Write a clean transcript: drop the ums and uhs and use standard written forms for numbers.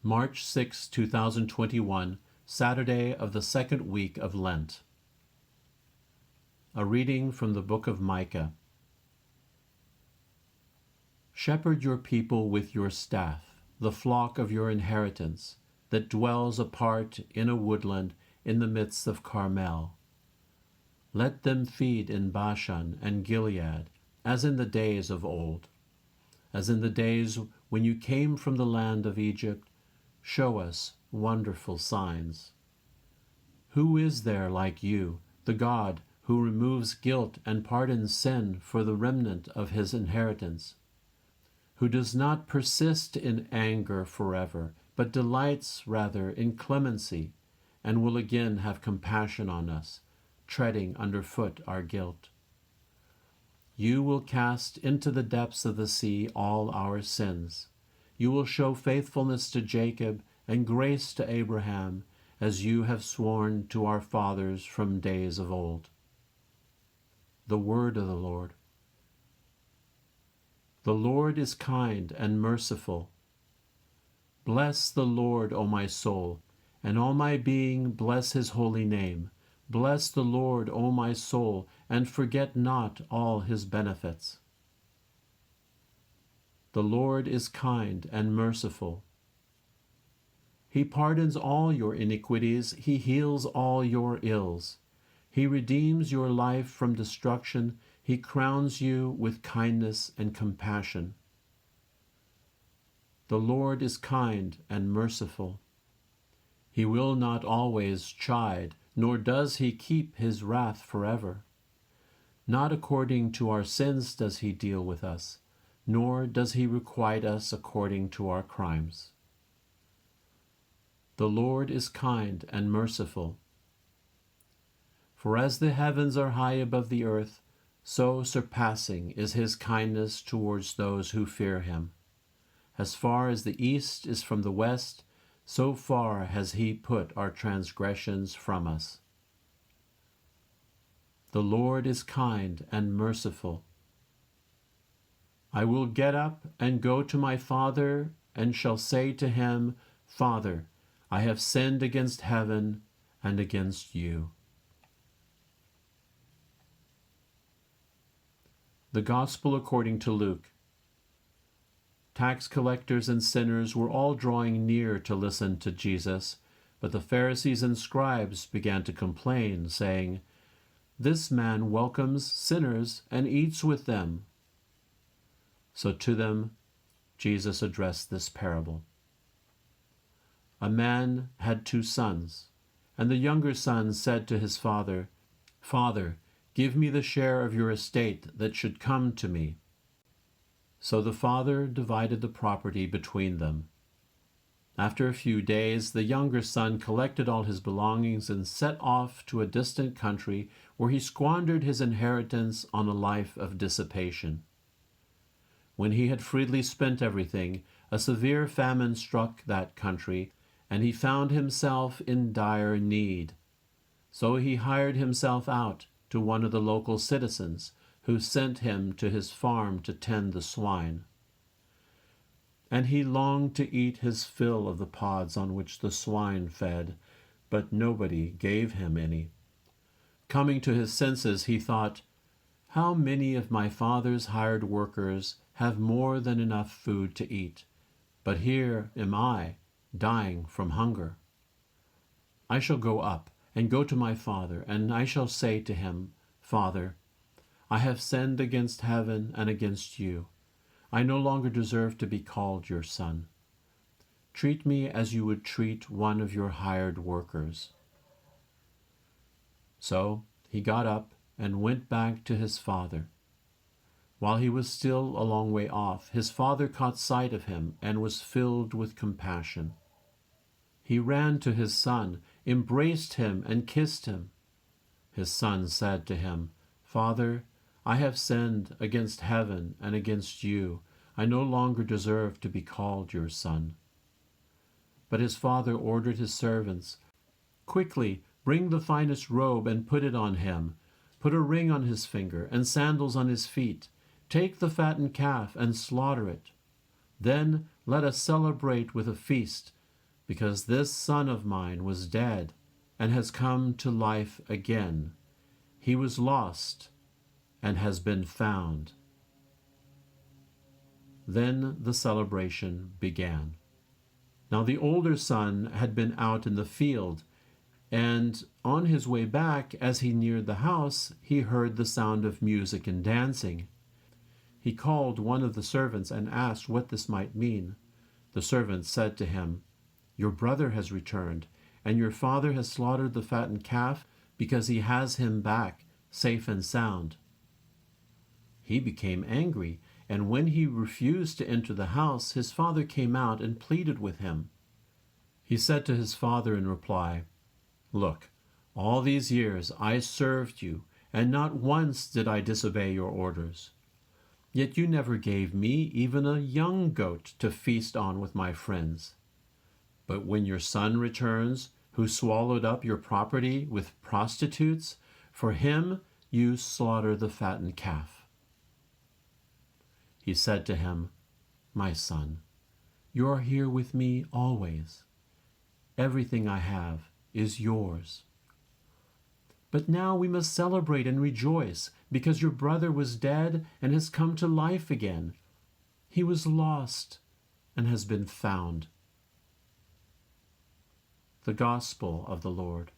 March 6, 2021, Saturday of the second week of Lent. A reading from the book of Micah. Shepherd your people with your staff, the flock of your inheritance, that dwells apart in a woodland in the midst of Carmel. Let them feed in Bashan and Gilead, as in the days of old. As in the days when you came from the land of Egypt, show us wonderful signs. Who is there like you, the God who removes guilt and pardons sin for the remnant of his inheritance, who does not persist in anger forever, but delights rather in clemency, and will again have compassion on us, treading underfoot our guilt? You will cast into the depths of the sea all our sins. You will show faithfulness to Jacob and grace to Abraham, as you have sworn to our fathers from days of old. The word of the Lord. The Lord is kind and merciful. Bless the Lord, O my soul, and all my being bless his holy name. Bless the Lord, O my soul, and forget not all his benefits. The Lord is kind and merciful. He pardons all your iniquities, he heals all your ills. He redeems your life from destruction, he crowns you with kindness and compassion. The Lord is kind and merciful. He will not always chide, nor does he keep his wrath forever. Not according to our sins does he deal with us, nor does he requite us according to our crimes. The Lord is kind and merciful. For as the heavens are high above the earth, so surpassing is his kindness towards those who fear him. As far as the east is from the west, so far has he put our transgressions from us. The Lord is kind and merciful. I will get up and go to my father, and shall say to him, Father, I have sinned against heaven and against you. The Gospel according to Luke. Tax collectors and sinners were all drawing near to listen to Jesus, but the Pharisees and scribes began to complain, saying, This man welcomes sinners and eats with them. So to them Jesus addressed this parable. A man had 2 sons, and the younger son said to his father, Father, give me the share of your estate that should come to me. So the father divided the property between them. After a few days, the younger son collected all his belongings and set off to a distant country where he squandered his inheritance on a life of dissipation. When he had freely spent everything, a severe famine struck that country, and he found himself in dire need. So he hired himself out to one of the local citizens, who sent him to his farm to tend the swine. And he longed to eat his fill of the pods on which the swine fed, but nobody gave him any. Coming to his senses, he thought, How many of my father's hired workers have more than enough food to eat, but here am I, dying from hunger. I shall go up and go to my father, and I shall say to him, Father, I have sinned against heaven and against you. I no longer deserve to be called your son. Treat me as you would treat one of your hired workers. So he got up and went back to his father. While he was still a long way off, his father caught sight of him and was filled with compassion. He ran to his son, embraced him, and kissed him. His son said to him, Father, I have sinned against heaven and against you. I no longer deserve to be called your son. But his father ordered his servants, Quickly, bring the finest robe and put it on him. Put a ring on his finger and sandals on his feet. Take the fattened calf and slaughter it. Then let us celebrate with a feast, because this son of mine was dead and has come to life again. He was lost and has been found." Then the celebration began. Now the older son had been out in the field, and on his way back, as he neared the house, he heard the sound of music and dancing. He called one of the servants and asked what this might mean. The servant said to him, "Your brother has returned, and your father has slaughtered the fattened calf because he has him back, safe and sound." He became angry, and when he refused to enter the house, his father came out and pleaded with him. He said to his father in reply, "Look, all these years I served you, and not once did I disobey your orders. Yet you never gave me even a young goat to feast on with my friends. But when your son returns, who swallowed up your property with prostitutes, for him you slaughter the fattened calf." He said to him, "My son, you are here with me always. Everything I have is yours. But now we must celebrate and rejoice, because your brother was dead and has come to life again. He was lost and has been found." The Gospel of the Lord.